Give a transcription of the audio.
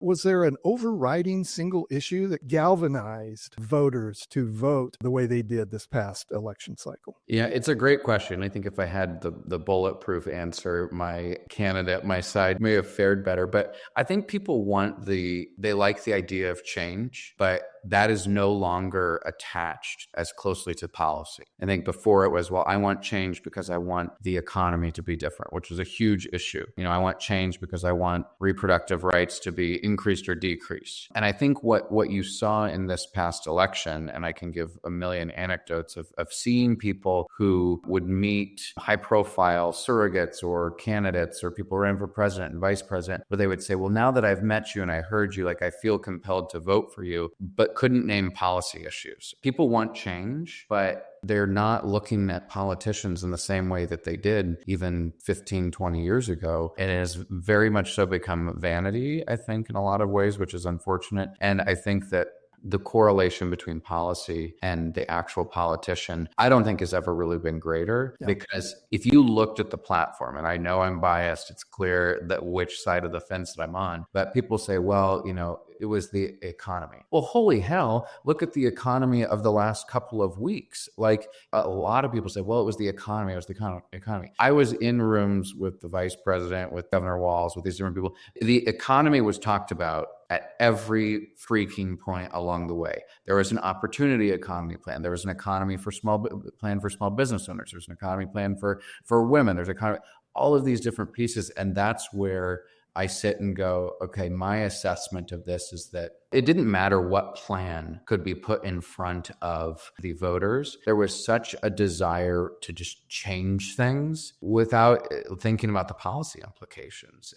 Was there an overriding single issue that galvanized voters to vote the way they did this past election cycle? Yeah, it's a great question. I think if I had the bulletproof answer, my candidate, my side may have fared better. But I think people they like the idea of change, but that is no longer attached as closely to policy. I think before it was, well, I want change because I want the economy to be different, which was a huge issue. I want change because I want reproductive rights to be increased or decreased. And I think what you saw in this past election, and I can give a million anecdotes of seeing people who would meet high profile surrogates or candidates or people running for president and vice president, where they would say, well, now that I've met you and I heard you, I feel compelled to vote for you, but couldn't name policy issues. People want change, but they're not looking at politicians in the same way that they did even 15, 20 years ago. It has very much so become vanity, I think, in a lot of ways, which is unfortunate. And I think that the correlation between policy and the actual politician, I don't think has ever really been greater. Yeah. Because if you looked at the platform, and I know I'm biased, it's clear that which side of the fence that I'm on, but people say, well, it was the economy. Well, holy hell, look at the economy of the last couple of weeks. A lot of people say, well, it was the economy, economy. I was in rooms with the vice president, with Governor Walz, with these different people. The economy was talked about at every freaking point along the way. There was an opportunity economy plan. There was an economy plan for small business owners. There's an economy plan for women. There's all of these different pieces. And that's where I sit and go, okay, my assessment of this is that it didn't matter what plan could be put in front of the voters. There was such a desire to just change things without thinking about the policy implications.